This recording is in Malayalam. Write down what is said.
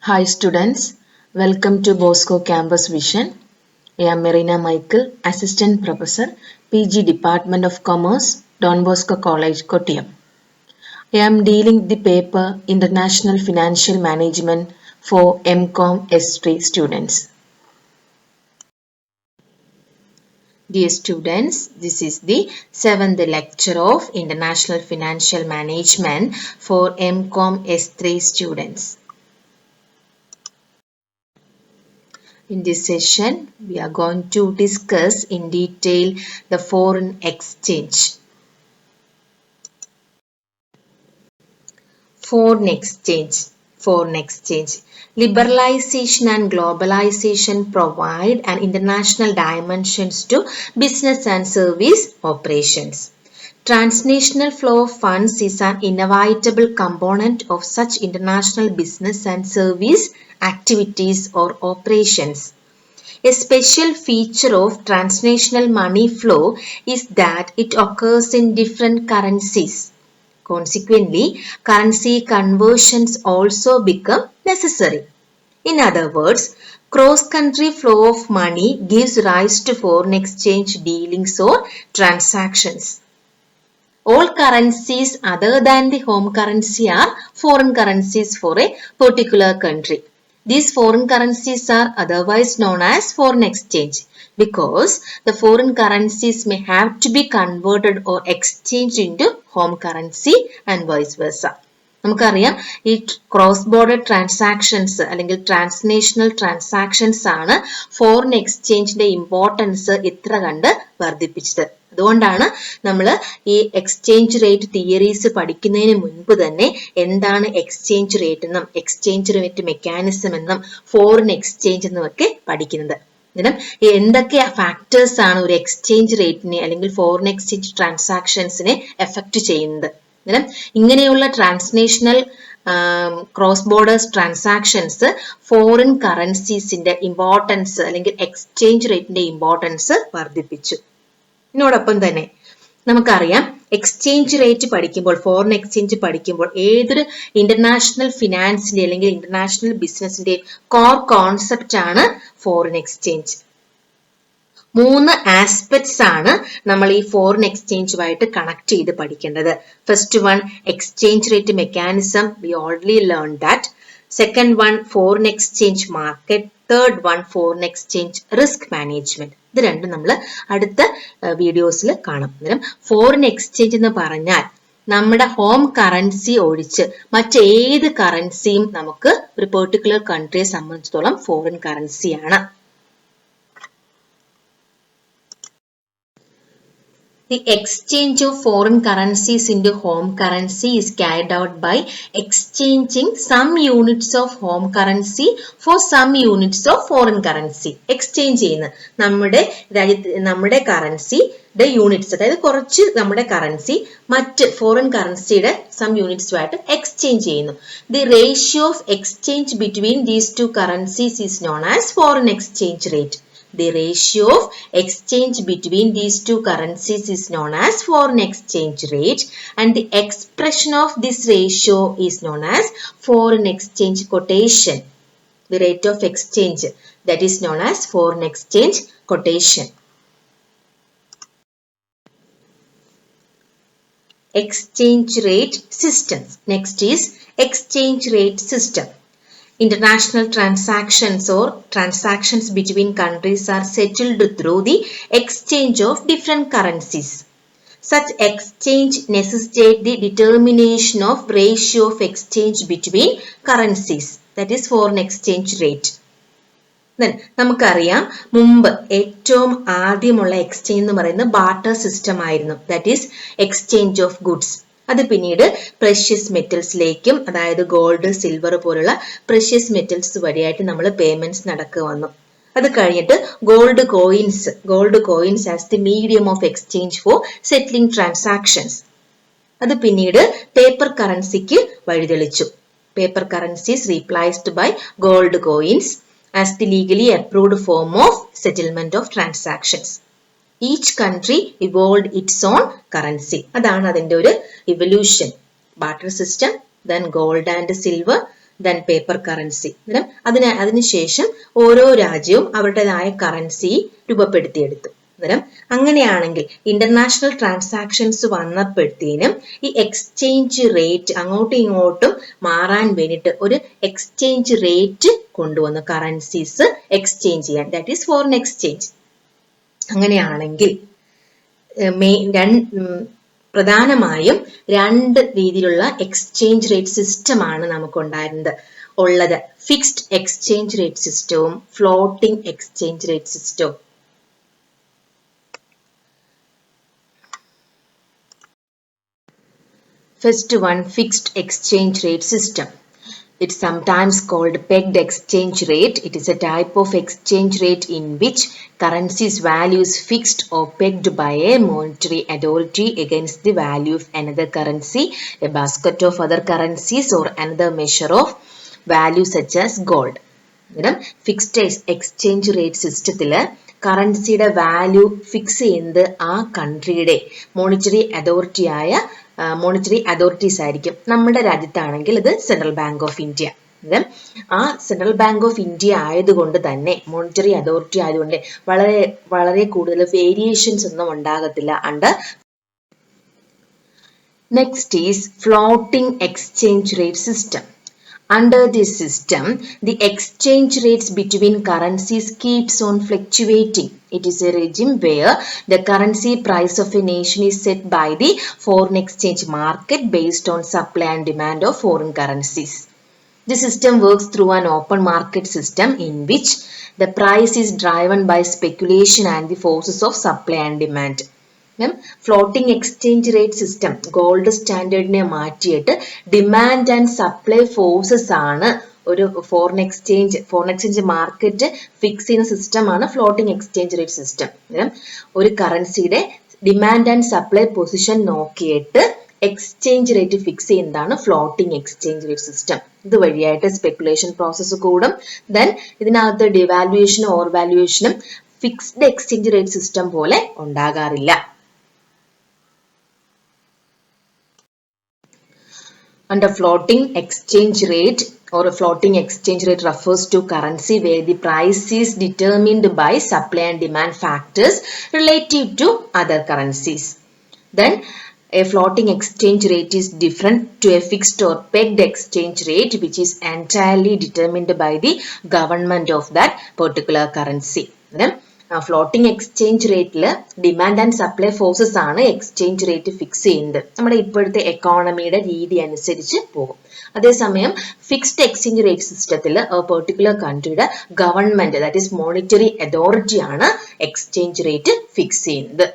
Hi students, welcome to Bosco Campus Vision. I am Marina Michael, Assistant Professor, PG Department of Commerce, Don Bosco College, Kottayam. I am dealing the paper International Financial Management for MCOM S3 students. Dear students, this is the 7th lecture of International Financial Management for MCOM S3 students. In this session, we are going to discuss in detail the foreign exchange. Foreign exchange. Liberalization and globalization provide an international dimensions to business and service operations. Transnational flow of funds is an inevitable component of such international business and service activities or operations. A special feature of transnational money flow is that it occurs in different currencies. Consequently, currency conversions also become necessary. In other words, cross-country flow of money gives rise to foreign exchange dealings or transactions. All currencies other than the home currency are foreign currencies for a particular country. These foreign currencies are otherwise known as foreign exchange because the foreign currencies may have to be converted or exchanged into home currency and vice versa. നമുക്കറിയാം ഈ ക്രോസ് ബോർഡർ ട്രാൻസാക്ഷൻസ് അല്ലെങ്കിൽ ട്രാൻസ്നാഷണൽ ട്രാൻസാക്ഷൻസ് ആണ് ഫോറിൻ എക്സ്ചേഞ്ചിന്റെ ഇമ്പോർട്ടൻസ് ഇത്ര കണ്ട് വർദ്ധിപ്പിച്ചത്. അതുകൊണ്ടാണ് നമ്മൾ ഈ എക്സ്ചേഞ്ച് റേറ്റ് തിയറീസ് പഠിക്കുന്നതിന് മുൻപ് തന്നെ എന്താണ് എക്സ്ചേഞ്ച് റേറ്റ് എന്നും എക്സ്ചേഞ്ച് റേറ്റ് മെക്കാനിസം എന്നും ഫോറിൻ എക്സ്ചേഞ്ച് എന്നും ഒക്കെ പഠിക്കുന്നത്. അന്നേരം എന്തൊക്കെ ഫാക്ടേഴ്സ് ആണ് ഒരു എക്സ്ചേഞ്ച് റേറ്റിനെ അല്ലെങ്കിൽ ഫോറിൻ എക്സ്ചേഞ്ച് ട്രാൻസാക്ഷൻസിനെ എഫക്ട് ചെയ്യുന്നത്. അന്നേരം ഇങ്ങനെയുള്ള transnational cross borders transactions foreign കറൻസീസിന്റെ ഇമ്പോർട്ടൻസ് അല്ലെങ്കിൽ എക്സ്ചേഞ്ച് റേറ്റിന്റെ ഇമ്പോർട്ടൻസ് വർദ്ധിപ്പിച്ചു. ഇതിനോടൊപ്പം തന്നെ നമുക്കറിയാം എക്സ്ചേഞ്ച് റേറ്റ് പഠിക്കുമ്പോൾ ഫോറിൻ എക്സ്ചേഞ്ച് പഠിക്കുമ്പോൾ ഏതൊരു ഇന്റർനാഷണൽ ഫിനാൻസിന്റെ അല്ലെങ്കിൽ ഇന്റർനാഷണൽ ബിസിനസിന്റെ കോർ കോൺസെപ്റ്റ് ആണ് ഫോറിൻ എക്സ്ചേഞ്ച്. 3 ആസ്പെക്ട്സ് ആണ് നമ്മൾ ഈ ഫോറിൻ എക്സ്ചേഞ്ചുമായിട്ട് കണക്ട് ചെയ്ത് പഠിക്കേണ്ടത്. First one exchange rate mechanism, we already learn that. Second one foreign exchange market, third one foreign exchange risk management. ഇത് രണ്ടും നമ്മൾ അടുത്ത വീഡിയോസിൽ കാണാം. അന്നേരം ഫോറിൻ എക്സ്ചേഞ്ച് എന്ന് പറഞ്ഞാൽ നമ്മുടെ ഹോം കറൻസി ഒഴിച്ച് മറ്റേത് കറൻസിയും നമുക്ക് ഒരു പെർട്ടിക്കുലർ കൺട്രിയെ സംബന്ധിച്ചിടത്തോളം foreign കറൻസിയാണ്. The exchange of foreign currencies into home currency is carried out by exchanging some units of home currency for some units of foreign currency. Exchange ചെയ്യുന്ന നമ്മുടെ കറൻസിയുടെ യൂണിറ്റ്സ്, അതായത് കുറച്ച് നമ്മുടെ കറൻസി മറ്റ് ഫോറിൻ കറൻസിയുടെ സം യൂണിറ്റ്സുമായിട്ട് എക്സ്ചേഞ്ച് ചെയ്യുന്നു. The ratio of exchange between these two currencies is known as foreign exchange rate. The ratio of exchange between these two currencies is known as foreign exchange rate, and the expression of this ratio is known as foreign exchange quotation. The rate of exchange, that is known as foreign exchange quotation. Exchange rate systems. Next is exchange rate system. International transactions or transactions between countries are settled through the exchange of different currencies. Such exchange necessitates the determination of ratio of exchange between currencies, that is foreign exchange rate. Then നമുക്കറിയാം മുമ്പ് ഏറ്റവും ആദ്യമുള്ള എക്സ്ചേഞ്ച് എന്ന് പറയുന്നത് ബാർട്ടർ സിസ്റ്റം ആയിരുന്നു, that is exchange of goods. അത് പിന്നീട് പ്രഷ്യസ് മെറ്റൽസിലേക്കും, അതായത് ഗോൾഡ്, സിൽവർ പോലുള്ള പ്രഷ്യസ് മെറ്റൽസ് വഴിയായിട്ട് നമ്മൾ പേയ്മെന്റ്സ് നടക്കുക വന്നു. അത് കഴിഞ്ഞിട്ട് gold coins as the medium of exchange for settling transactions. അത് പിന്നീട് പേപ്പർ കറൻസിക്ക് വഴിതെളിച്ചു. Paper currencies replaced by gold coins as the legally approved form of settlement of transactions. Each country evolved its own currency. അതാണ് അതിന്റെ ഒരു evolution. Barter system, then gold and silver, then paper currency. അതിനുശേഷം ഓരോ രാജ്യവും അവരുടേതായ കറൻസി രൂപപ്പെടുത്തിയെടുത്തു. അങ്ങനെയാണെങ്കിൽ ഇന്റർനാഷണൽ ട്രാൻസാക്ഷൻസ് വന്നപ്പോഴത്തേനും ഈ എക്സ്ചേഞ്ച് റേറ്റ് അങ്ങോട്ടും ഇങ്ങോട്ടും മാറാൻ വേണ്ടിയിട്ട് ഒരു എക്സ്ചേഞ്ച് റേറ്റ് കൊണ്ടുവന്നു, കറൻസീസ് എക്സ്ചേഞ്ച് ചെയ്യാൻ, ദാറ്റ് ഈസ് ഫോറിൻ എക്സ്ചേഞ്ച്. അങ്ങനെയാണെങ്കിൽ പ്രധാനമായും 2 രീതിയിലുള്ള എക്സ്ചേഞ്ച് റേറ്റ് സിസ്റ്റമാണ് നമുക്കുണ്ടായിരുന്നത്. ഫിക്സ്ഡ് എക്സ്ചേഞ്ച് റേറ്റ് സിസ്റ്റവും ഫ്ലോട്ടിംഗ് എക്സ്ചേഞ്ച് റേറ്റ് സിസ്റ്റവും. First one, fixed exchange rate system. It's sometimes called pegged exchange rate. It is a type of exchange rate in which currency's value is fixed or pegged by a monetary authority against the value of another currency, a basket of other currencies, or another measure of value such as gold. Fixed exchange rate സിസ്റ്റത്തിൽ കറൻസിയുടെ വാല്യൂ ഫിക്സ് ചെയ്യുന്നത് ആ കൺട്രിയുടെ മോണിറ്ററി അതോറിറ്റീസ് ആയിരിക്കും. നമ്മുടെ രാജ്യത്താണെങ്കിൽ ഇത് സെൻട്രൽ ബാങ്ക് ഓഫ് ഇന്ത്യ. ആ സെൻട്രൽ ബാങ്ക് ഓഫ് ഇന്ത്യ ആയതുകൊണ്ട് തന്നെ, മോണിറ്ററി അതോറിറ്റി ആയതുകൊണ്ട് വളരെ വളരെ കൂടുതൽ വേരിയേഷൻസ് ഒന്നും ഉണ്ടാകത്തില്ല. Next is floating exchange rate system. Under this system, the exchange rates between currencies keeps on fluctuating. It is a regime where the currency price of a nation is set by the foreign exchange market based on supply and demand of foreign currencies. The system works through an open market system in which the price is driven by speculation and the forces of supply and demand. Floating exchange rate system gold സ്റ്റാൻഡേർഡിനെ മാറ്റിയിട്ട് ഡിമാൻഡ് ആൻഡ് സപ്ലൈ ഫോഴ്സസ് ആണ് ഒരു ഫോറിൻ എക്സ്ചേഞ്ച് മാർക്കറ്റ് ഫിക്സ് ചെയ്യുന്ന സിസ്റ്റമാണ് ഫ്ലോട്ടിംഗ് എക്സ്ചേഞ്ച് റേറ്റ് സിസ്റ്റം. ഒരു കറൻസിയുടെ ഡിമാൻഡ് ആൻഡ് സപ്ലൈ പൊസിഷൻ നോക്കിയിട്ട് എക്സ്ചേഞ്ച് റേറ്റ് ഫിക്സ് ചെയ്യുന്നതാണ് ഫ്ലോട്ടിംഗ് എക്സ്ചേഞ്ച് റേറ്റ് സിസ്റ്റം. ഇതുവഴിയായിട്ട് സ്പെക്കുലേഷൻ പ്രോസസ്സ് കൂടും. ദെൻ ഇതിനകത്ത് ഡിവാലുവേഷനും ഓവർവാലുവേഷനും ഫിക്സ്ഡ് എക്സ്ചേഞ്ച് റേറ്റ് സിസ്റ്റം പോലെ ഉണ്ടാകാറില്ല. Under floating exchange rate, or a floating exchange rate refers to currency where the price is determined by supply and demand factors relative to other currencies. Then a floating exchange rate is different to a fixed or pegged exchange rate which is entirely determined by the government of that particular currency. Floating exchange റേറ്റിൽ ഡിമാൻഡ് ആൻഡ് സപ്ലൈ ഫോഴ്സസ് ആണ് എക്സ്ചേഞ്ച് റേറ്റ് ഫിക്സ് ചെയ്യുന്നത്. നമ്മുടെ ഇപ്പോഴത്തെ എക്കോണമിയുടെ രീതി അനുസരിച്ച് പോകും. അതേസമയം ഫിക്സ്ഡ് എക്സ്ചേഞ്ച് റേറ്റ് സിസ്റ്റത്തിൽ പെർട്ടിക്കുലർ കൺട്രിയുടെ government, that is monetary authority ആണ് എക്സ്ചേഞ്ച് റേറ്റ് ഫിക്സ് ചെയ്യുന്നത്.